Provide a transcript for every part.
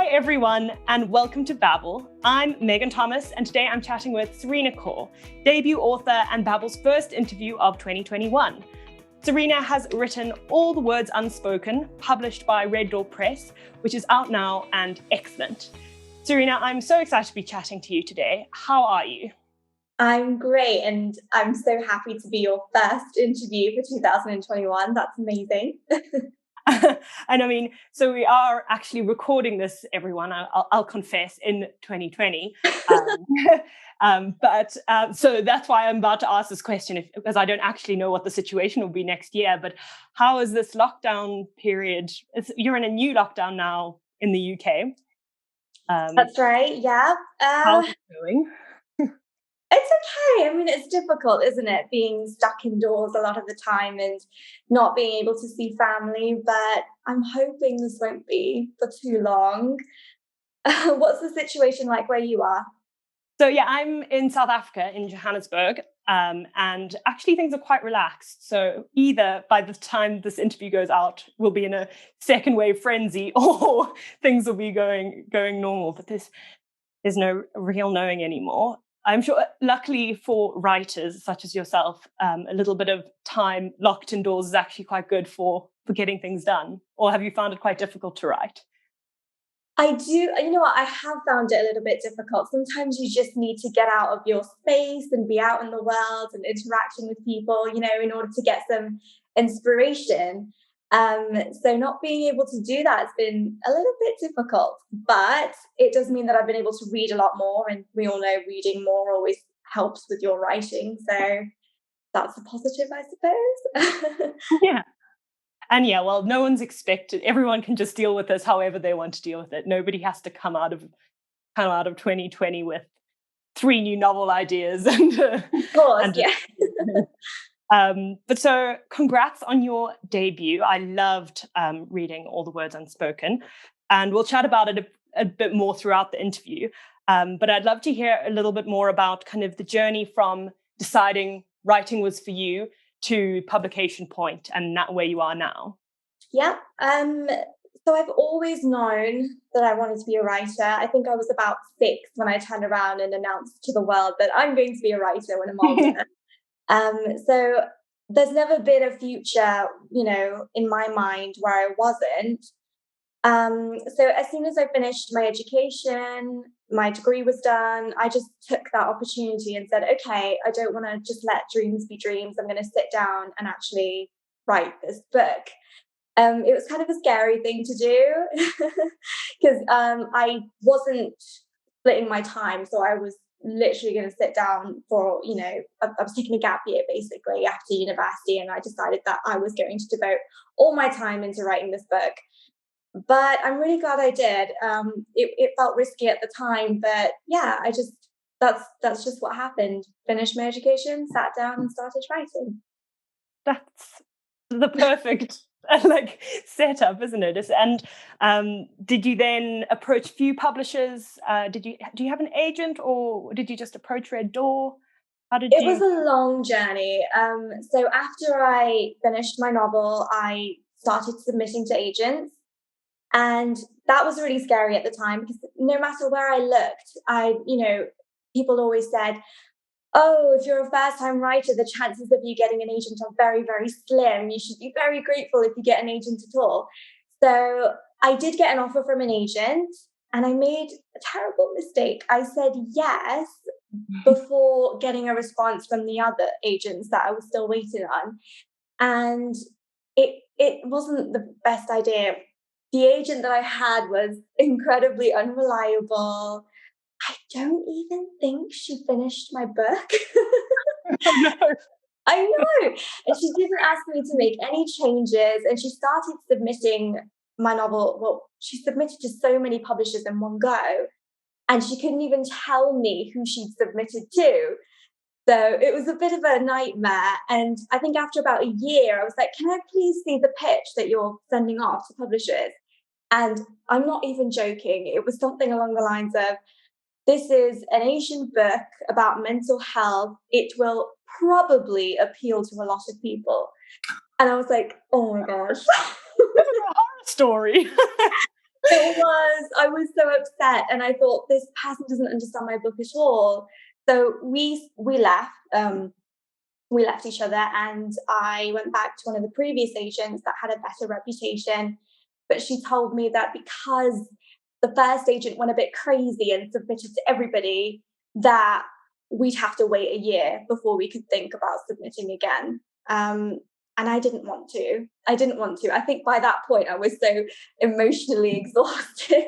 everyone, and welcome to Babble. I'm Megan Thomas, and today I'm chatting with Serena Kaur, debut author and Babble's first interview of 2021. Serena has written All the Words Unspoken, published by RedDoor Press, which is out now and excellent. Serena, I'm so excited to be chatting to you today. How are you? I'm great, and I'm so happy to be your first interview for 2021. That's amazing. And I mean, so we are actually recording this, everyone, I'll confess, in 2020. So that's why I'm about to ask this question, because I don't actually know what the situation will be next year. But how is this lockdown period? You're in a new lockdown now in the UK. That's right, yeah. How's it going? It's okay. I mean, it's difficult, isn't it? Being stuck indoors a lot of the time and not being able to see family, but I'm hoping this won't be for too long. What's the situation like where you are? So yeah, I'm in South Africa, in Johannesburg, and actually things are quite relaxed. So either by the time this interview goes out, we'll be in a second wave frenzy, or things will be going normal. But there's no real knowing anymore. I'm sure, luckily for writers such as yourself, a little bit of time locked indoors is actually quite good for getting things done. Or have you found it quite difficult to write? I do, you know what, I have found it a little bit difficult. Sometimes you just need to get out of your space and be out in the world and interacting with people, in order to get some inspiration. So not being able to do that has been a little bit difficult, but it does mean that I've been able to read a lot more. And we all know reading more always helps with your writing. So that's a positive, I suppose. Yeah. And yeah, well, no one's expected. Everyone can just deal with this however they want to deal with it. Nobody has to come out of 2020 with 3 new novel ideas Of course, and yeah. but so congrats on your debut. I loved reading All the Words Unspoken, and we'll chat about it a bit more throughout the interview. But I'd love to hear a little bit more about kind of the journey from deciding writing was for you to publication point and where you are now. Yeah. So I've always known that I wanted to be a writer. I think I was about 6 when I turned around and announced to the world that I'm going to be a writer when I'm older. So there's never been a future, in my mind where I wasn't. So as soon as I finished my education, my degree was done, I just took that opportunity and said, okay, I don't want to just let dreams be dreams. I'm going to sit down and actually write this book. It was kind of a scary thing to do because I wasn't splitting my time. So I was literally going to sit down for, I was taking a gap year basically after university. And I decided that I was going to devote all my time into writing this book. But I'm really glad I did. It felt risky at the time, but yeah, that's just what happened. Finished my education, sat down and started writing. That's the perfect setup, isn't it? And did you then approach few publishers? Do you have an agent, or did you just approach RedDoor? It was a long journey. So after I finished my novel, I started submitting to agents. And that was really scary at the time because no matter where I looked, people always said, oh, if you're a first time writer, the chances of you getting an agent are very, very slim. You should be very grateful if you get an agent at all. So I did get an offer from an agent and I made a terrible mistake. I said yes before getting a response from the other agents that I was still waiting on. And it wasn't the best idea. The agent that I had was incredibly unreliable. I don't even think she finished my book. Oh, no. I know. And she didn't ask me to make any changes. And she started submitting my novel. Well, she submitted to so many publishers in one go. And she couldn't even tell me who she'd submitted to. So it was a bit of a nightmare. And I think after about a year, I was like, can I please see the pitch that you're sending off to publishers? And I'm not even joking. It was something along the lines of, this is an Asian book about mental health. It will probably appeal to a lot of people. And I was like, oh my gosh. This is a horror story. I was so upset, and I thought this person doesn't understand my book at all. So we left. We left each other, and I went back to one of the previous agents that had a better reputation. But she told me that because the first agent went a bit crazy and submitted to everybody, that we'd have to wait a year before we could think about submitting again. And I didn't want to. I didn't want to. I think by that point I was so emotionally exhausted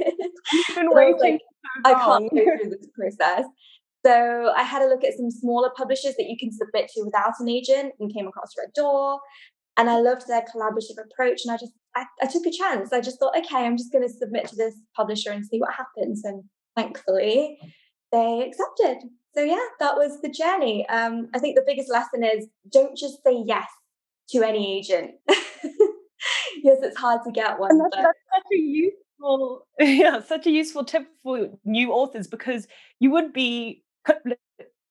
You've been that I was waiting like, so I can't long. go through this process. So I had a look at some smaller publishers that you can submit to without an agent, and came across RedDoor, and I loved their collaborative approach. And I took a chance. I just thought, okay, I'm just going to submit to this publisher and see what happens. And thankfully, they accepted. So yeah, that was the journey. I think the biggest lesson is don't just say yes to any agent. Yes, it's hard to get And one, but that's such a useful, yeah, such a useful tip for new authors, because you would be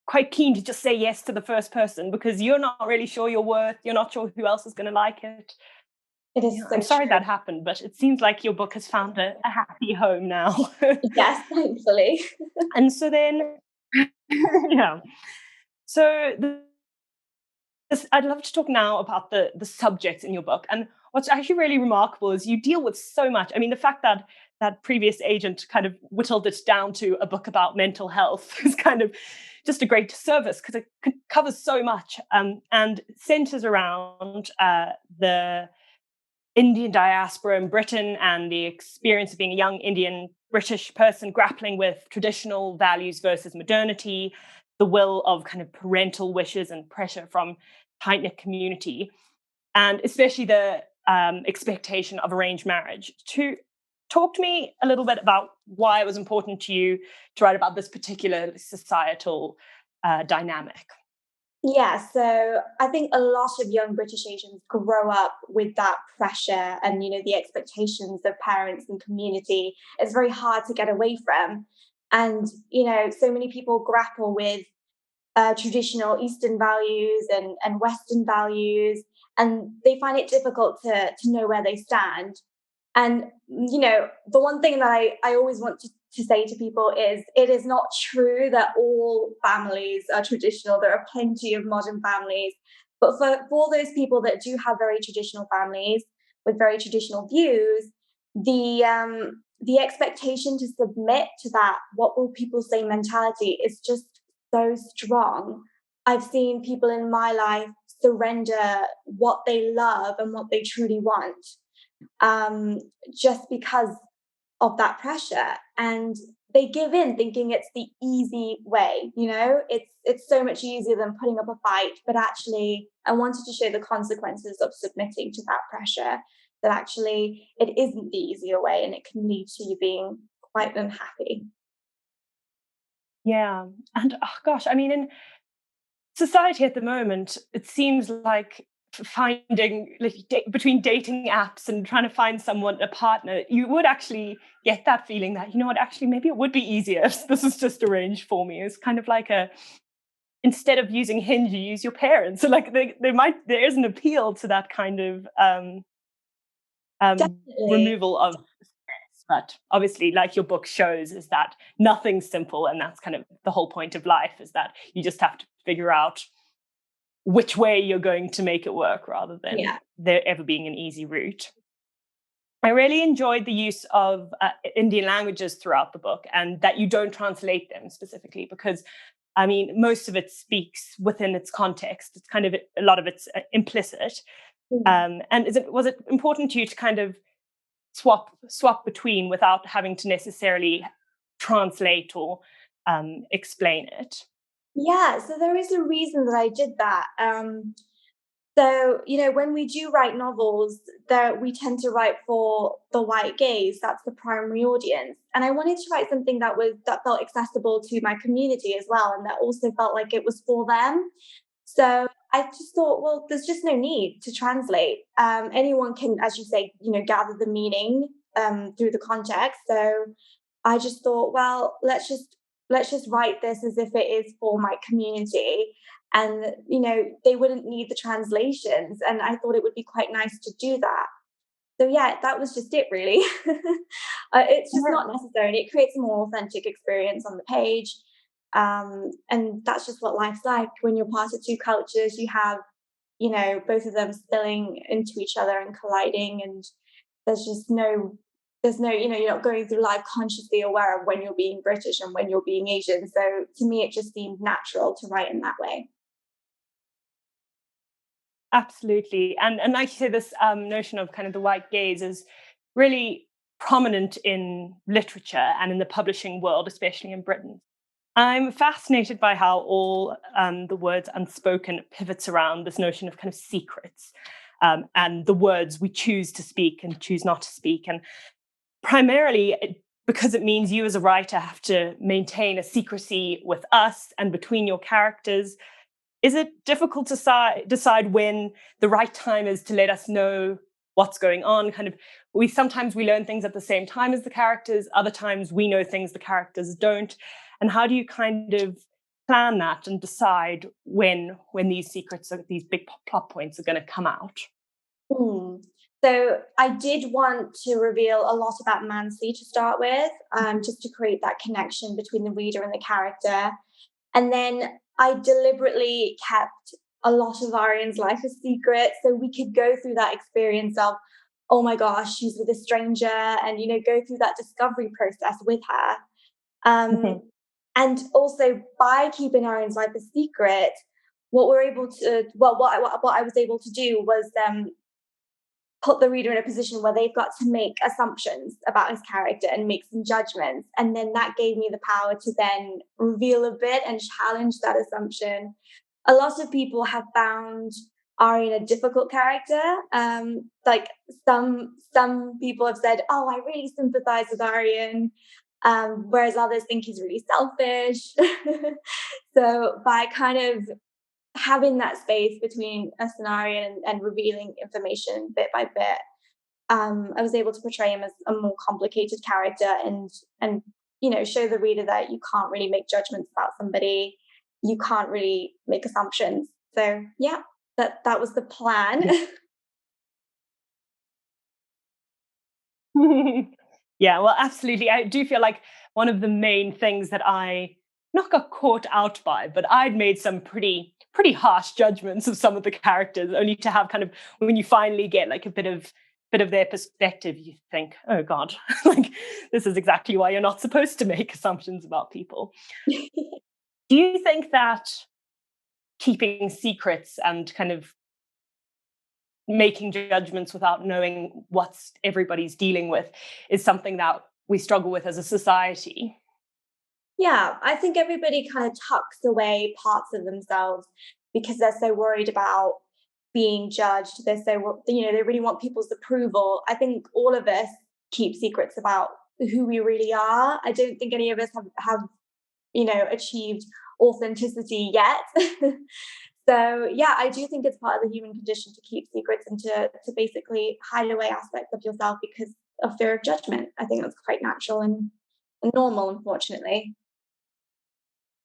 quite keen to just say yes to the first person because you're not really sure your worth. You're not sure who else is going to like it. it Yeah, is so I'm sorry true. that happened, but it seems like your book has found a happy home now. Yes, thankfully. And so then, yeah. So I'd love to talk now about the subjects in your book. And what's actually really remarkable is you deal with so much. I mean, the fact that that previous agent kind of whittled it down to a book about mental health is kind of just a great service because it covers so much, and centers around the Indian diaspora in Britain and the experience of being a young Indian British person grappling with traditional values versus modernity, the will of kind of parental wishes and pressure from tight knit community, and especially the expectation of arranged marriage. To talk to me a little bit about why it was important to you to write about this particular societal dynamic. Yeah, so I think a lot of young British Asians grow up with that pressure and the expectations of parents and community. It's very hard to get away from. And so many people grapple with traditional Eastern values and Western values, and they find it difficult to know where they stand. And the one thing that I always want to say to people is it is not true that all families are traditional. There are plenty of modern families. But for those people that do have very traditional families with very traditional views, the expectation to submit to that what will people say mentality is just so strong. I've seen people in my life surrender what they love and what they truly want, um, just because of that pressure, and they give in thinking it's the easy way. It's so much easier than putting up a fight, but actually I wanted to show the consequences of submitting to that pressure, that actually it isn't the easier way and it can lead to you being quite unhappy. Yeah. And oh gosh, I mean, in society at the moment, it seems like finding like between dating apps and trying to find someone a partner, you would actually get that feeling that, you know what, actually maybe it would be easier if this is just arranged for me. It's kind of like a, instead of using Hinge, you use your parents. So like there is an appeal to that kind of Definitely. removal of stress. But obviously, like your book shows, is that nothing's simple, and that's kind of the whole point of life, is that you just have to figure out which way you're going to make it work rather than Yeah. there ever being an easy route. I really enjoyed the use of Indian languages throughout the book, and that you don't translate them specifically because, I mean, most of it speaks within its context. It's kind of a lot of it's implicit. Mm. And was it important to you to kind of swap between without having to necessarily translate or explain it? Yeah, so there is a reason that I did that. So, when we do write novels, there we tend to write for the white gaze. That's the primary audience. And I wanted to write something that felt accessible to my community as well, and that also felt like it was for them. So I just thought, well, there's just no need to translate. Anyone can, as you say, gather the meaning through the context. So I just thought, well, let's just write this as if it is for my community, and they wouldn't need the translations. And I thought it would be quite nice to do that. So yeah, that was just it really. It's just not necessary. It creates a more authentic experience on the page. And that's just what life's like when you're part of two cultures. You have, both of them spilling into each other and colliding, and there's just no, you're not going through life consciously aware of when you're being British and when you're being Asian. So to me, it just seemed natural to write in that way. Absolutely. And like you say, this notion of kind of the white gaze is really prominent in literature and in the publishing world, especially in Britain. I'm fascinated by how all the words unspoken pivots around this notion of kind of secrets, and the words we choose to speak and choose not to speak. And primarily because it means you as a writer have to maintain a secrecy with us and between your characters. Is it difficult to decide when the right time is to let us know what's going on? Kind of, we learn things at the same time as the characters. Other times we know things the characters don't. And how do you kind of plan that and decide when these secrets, these big plot points, are going to come out? Hmm. So I did want to reveal a lot about Mansi to start with, just to create that connection between the reader and the character. And then I deliberately kept a lot of Arian's life a secret so we could go through that experience of, oh my gosh, she's with a stranger, and go through that discovery process with her. Um, Mhm. and also by keeping Arian's life a secret, what I was able to do was put the reader in a position where they've got to make assumptions about his character and make some judgments. And then that gave me the power to then reveal a bit and challenge that assumption. A lot of people have found Aryan a difficult character. Like some people have said, "Oh, I really sympathize with Aryan," whereas others think he's really selfish. So by kind of having that space between us and Aryan, and revealing information bit by bit, I was able to portray him as a more complicated character, and show the reader that you can't really make judgments about somebody, you can't really make assumptions. So yeah, that was the plan. Yeah, well, absolutely. I do feel like one of the main things that I not got caught out by, but I'd made some pretty harsh judgments of some of the characters, only to have kind of, when you finally get like a bit of their perspective, you think, oh God, like this is exactly why you're not supposed to make assumptions about people. Do you think that keeping secrets and kind of making judgments without knowing what everybody's dealing with is something that we struggle with as a society? Yeah, I think everybody kind of tucks away parts of themselves because they're so worried about being judged. They really want people's approval. I think all of us keep secrets about who we really are. I don't think any of us have achieved authenticity yet. So yeah, I do think it's part of the human condition to keep secrets and to basically hide away aspects of yourself because of fear of judgment. I think that's quite natural and normal, unfortunately.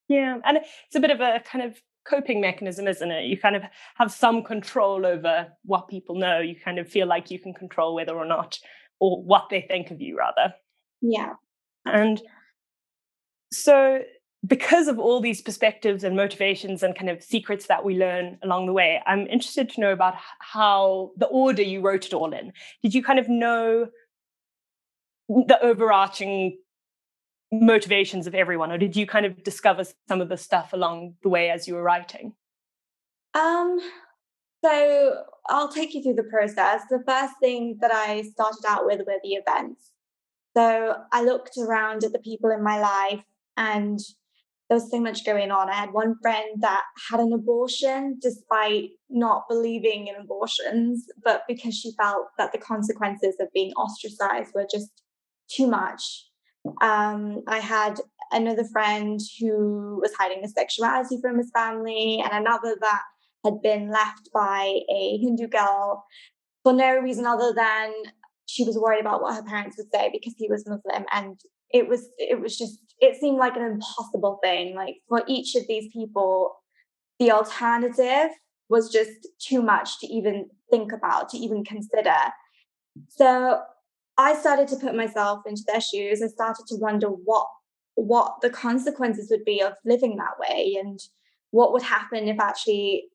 Yeah, and it's a bit of a kind of coping mechanism, isn't it? You kind of have some control over what people know. You kind of feel like you can control whether or not, or what they think of you, rather. Yeah, And absolutely. so, because of all these perspectives and motivations and kind of secrets that we learn along the way, I'm interested to know about how the order you wrote it all in. Did you kind of know the overarching motivations of everyone, or did you kind of discover some of the stuff along the way as you were writing? Um, so I'll take you through the process. The first thing that I started out with were the events. So I looked around at the people in my life, and there was so much going on. I had one friend that had an abortion despite not believing in abortions, but because she felt that the consequences of being ostracized were just too much. I had another friend who was hiding his sexuality from his family, and another that had been left by a Hindu girl for no reason other than she was worried about what her parents would say because he was Muslim. And it seemed like an impossible thing. Like for each of these people, the alternative was just too much to even think about, to even consider. So I started to put myself into their shoes. I started to wonder what the consequences would be of living that way, and what would happen if actually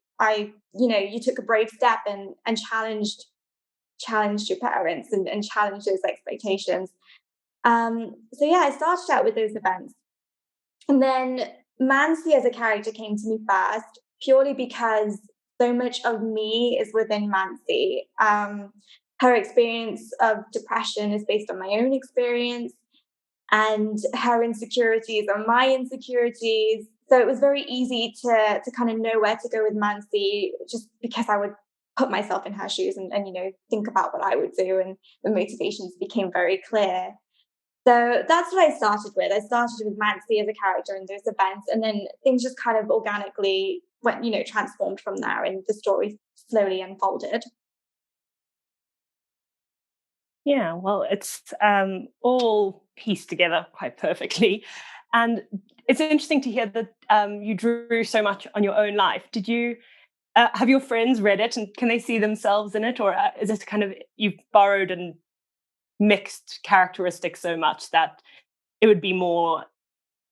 you took a brave step and challenged your parents and challenged those expectations. So yeah, I started out with those events. And then Mansi as a character came to me first, purely because so much of me is within Mansi. Her experience of depression is based on my own experience, and her insecurities are my insecurities. So it was very easy to kind of know where to go with Mansi, just because I would put myself in her shoes and think about what I would do, and the motivations became very clear. So that's what I started with. I started with Mansi as a character in those events, and then things just kind of organically went, transformed from there, and the story slowly unfolded. Yeah, well, it's all pieced together quite perfectly. And it's interesting to hear that you drew so much on your own life. Did you have your friends read it, and can they see themselves in it? Or is it kind of you've borrowed and mixed characteristics so much that it would be more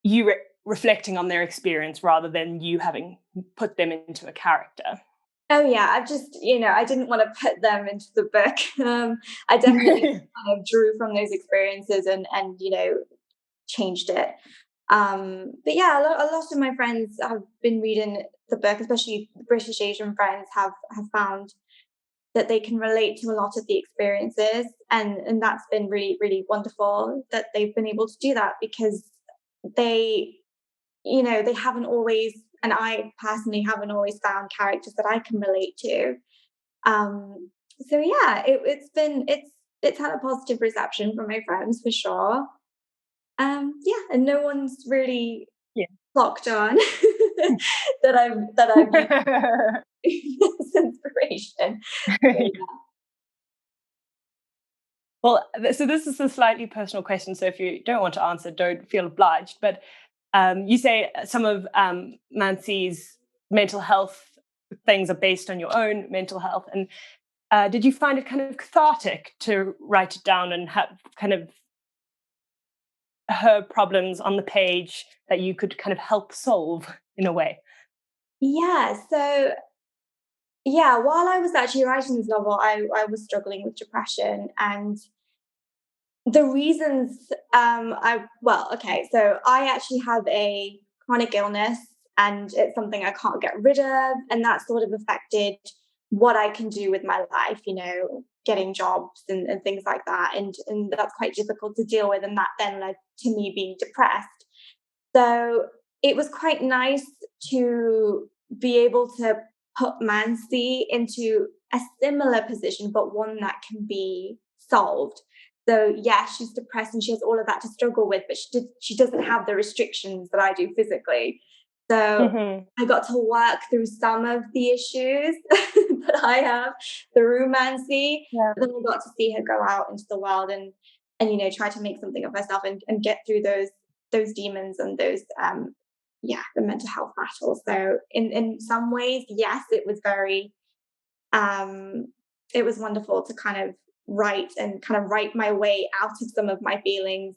you reflecting on their experience rather than you having put them into a character? Oh yeah, I've just, I didn't want to put them into the book. I definitely kind of drew from those experiences and changed it. But yeah, a lot of my friends have been reading the book, especially British Asian friends have found that they can relate to a lot of the experiences, and that's been really really wonderful that they've been able to do that, because they they haven't always, and I personally haven't always found characters that I can relate to. um so yeah, it's had a positive reception from my friends for sure. Yeah, and no one's really Yeah. clocked on that I've used as inspiration. So, Well, so this is a slightly personal question. So if you don't want to answer, don't feel obliged. But you say some of Mansi's mental health things are based on your own mental health. And did you find it kind of cathartic to write it down and have kind of her problems on the page that you could kind of help solve in a way? yeah, so yeah, while I was actually writing this novel, I was struggling with depression, and the reasons, okay, so I actually have a chronic illness, and it's something I can't get rid of, and that sort of affected what I can do with my life, getting jobs and things like that, and that's quite difficult to deal with, and that then led to me being depressed. So it was quite nice to be able to put Mansi into a similar position, but one that can be solved. So yeah, she's depressed and she has all of that to struggle with, but she doesn't have the restrictions that I do physically. So Hmm. I got to work through some of the issues that I have through Mansi. Yeah. But then I got to see her go out into the world and try to make something of herself, and get through those demons and those the mental health battles. So in some ways, yes, um it was wonderful to kind of write my way out of some of my feelings.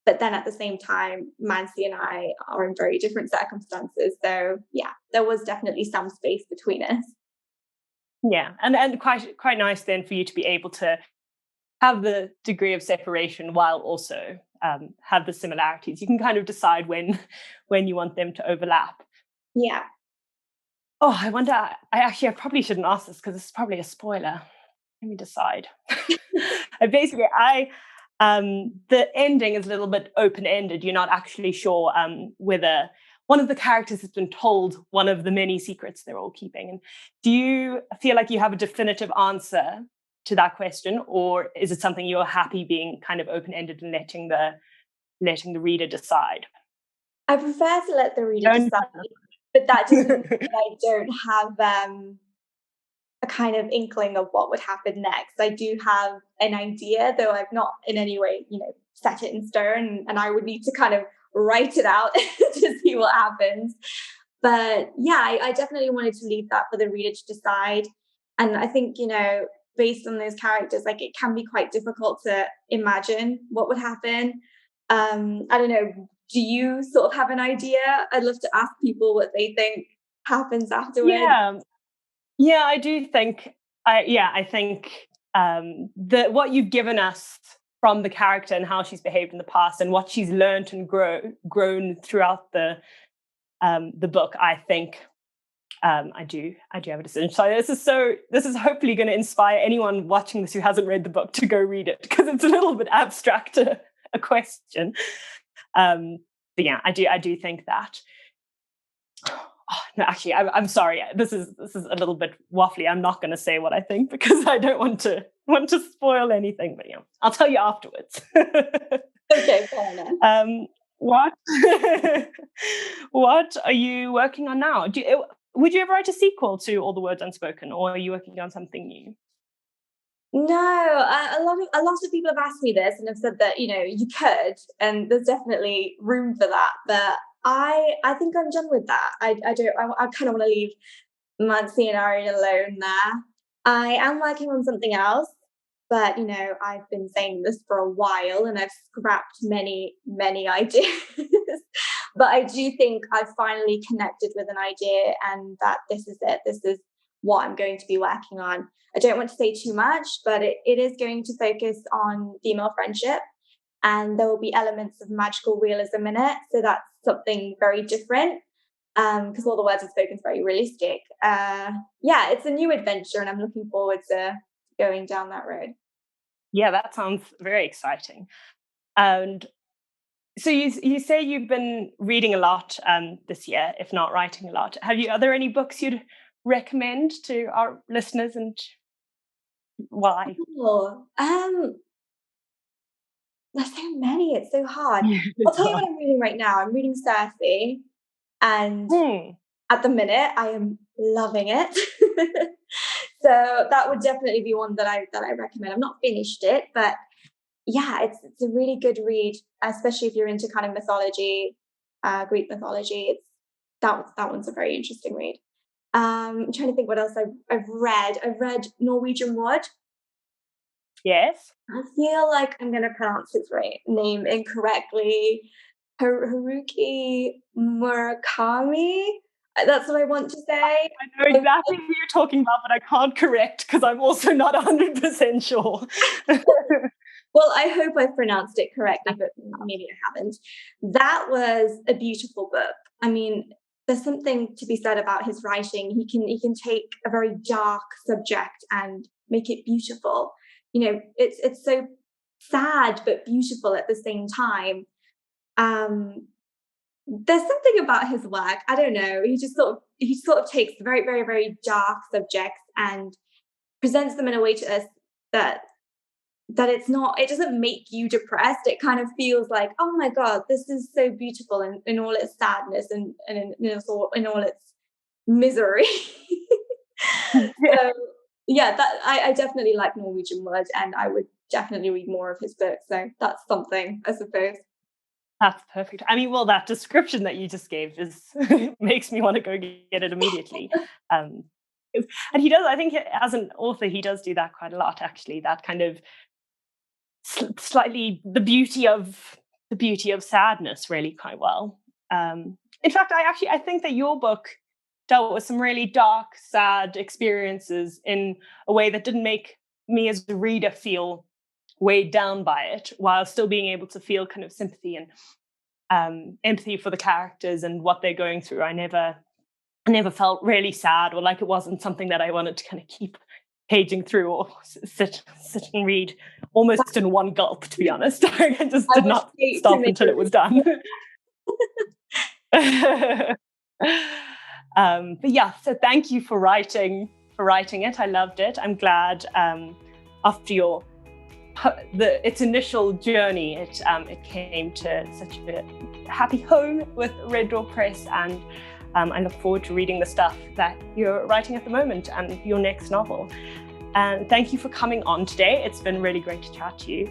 But then at the same time, Mansi and I are in very different circumstances. So yeah, there was definitely some space between us. Yeah, and quite nice then for you to be able to have the degree of separation while also have the similarities. You can kind of decide when when you want them to overlap. Yeah. Oh, I wonder. I probably shouldn't ask this because this is probably a spoiler. Let me decide. Basically, the ending is a little bit open ended. You're not actually sure whether one of the characters has been told one of the many secrets they're all keeping. And do you feel like you have a definitive answer to that question, or is it something you're happy being kind of open ended and letting the reader decide? I prefer to let the reader Don't. decide, but that doesn't mean that I don't have a kind of inkling of what would happen next. I do have an idea, though I've not in any way, set it in stone, and I would need to kind of write it out to see what happens. But yeah, I definitely wanted to leave that for the reader to decide. And I think, based on those characters, like it can be quite difficult to imagine what would happen. I don't know. Do you sort of have an idea? I'd love to ask people what they think happens afterwards. Yeah, I do think. I think what you've given us from the character and how she's behaved in the past and what she's learned and grown throughout the book, I think I do have a decision. So this is hopefully going to inspire anyone watching this who hasn't read the book to go read it, because it's a little bit abstract a question. But yeah, I do think that. Oh, no, actually, I'm sorry. This is a little bit waffly. I'm not going to say what I think because I don't want to spoil anything. But yeah, I'll tell you afterwards. Okay, fair enough. What are you working on now? Would you ever write a sequel to All the Words Unspoken, or are you working on something new? No, a lot of people have asked me this and have said that, you know, you could, and there's definitely room for that. But I think I'm done with that. I kind of want to leave Mansi and Arian alone there. I am working on something else, but you know, I've been saying this for a while and I've scrapped many ideas. But I do think I've finally connected with an idea, and that this is it. This is what I'm going to be working on. I don't want to say too much, but it is going to focus on female friendship, and there will be elements of magical realism in it. So that's something very different, because All the Words Unspoken is very realistic. Yeah, it's a new adventure, and I'm looking forward to going down that road. Yeah, that sounds very exciting. And so you say you've been reading a lot this year, if not writing a lot. Are there any books you'd recommend to our listeners, and why? Oh, there's so many. It's so hard. I'll tell you what I'm reading right now. I'm reading Cersei, and at the minute I am loving it. So that would definitely be one that I recommend. I've not finished it, but yeah, it's a really good read, especially if you're into kind of mythology, Greek mythology. That one's a very interesting read. I'm trying to think what else I've read. I've read Norwegian Wood. Yes. I feel like I'm going to pronounce his name incorrectly. Haruki Murakami. That's what I want to say. I know exactly who you're talking about, but I can't correct because I'm also not 100% sure. Well, I hope I pronounced it correctly, but maybe I haven't. That was a beautiful book. I mean, there's something to be said about his writing. He can take a very dark subject and make it beautiful. You know, it's so sad but beautiful at the same time. There's something about his work. I don't know. He sort of takes very, very, very dark subjects and presents them in a way to us that it doesn't make you depressed. It kind of feels like, oh my God, this is so beautiful in all its sadness and in all its misery. So yeah, that I definitely like Norwegian Wood, and I would definitely read more of his books. So that's something, I suppose. That's perfect. I mean, well, that description that you just gave makes me want to go get it immediately. And he does, I think, as an author, he does do that quite a lot, actually. That kind of slightly the beauty of sadness, really, quite well. In fact, I think that your book dealt with some really dark, sad experiences in a way that didn't make me as a reader feel weighed down by it, while still being able to feel kind of sympathy and empathy for the characters and what they're going through. I never felt really sad, or like it wasn't something that I wanted to kind of keep paging through or sit and read almost in one gulp, to be honest. I just did not stop until it was done. But yeah, so thank you for writing it. I loved it. I'm glad after its initial journey, it came to such a happy home with RedDoor Press, and I look forward to reading the stuff that you're writing at the moment and your next novel. And thank you for coming on today. It's been really great to chat to you.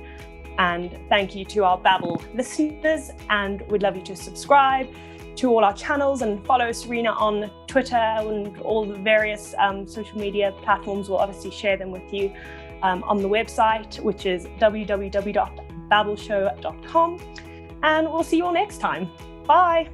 And thank you to our Babble listeners, and we'd love you to subscribe, to all our channels and follow Serena on Twitter and all the various social media platforms. We'll obviously share them with you on the website, which is www.babbleshow.com. And we'll see you all next time. Bye.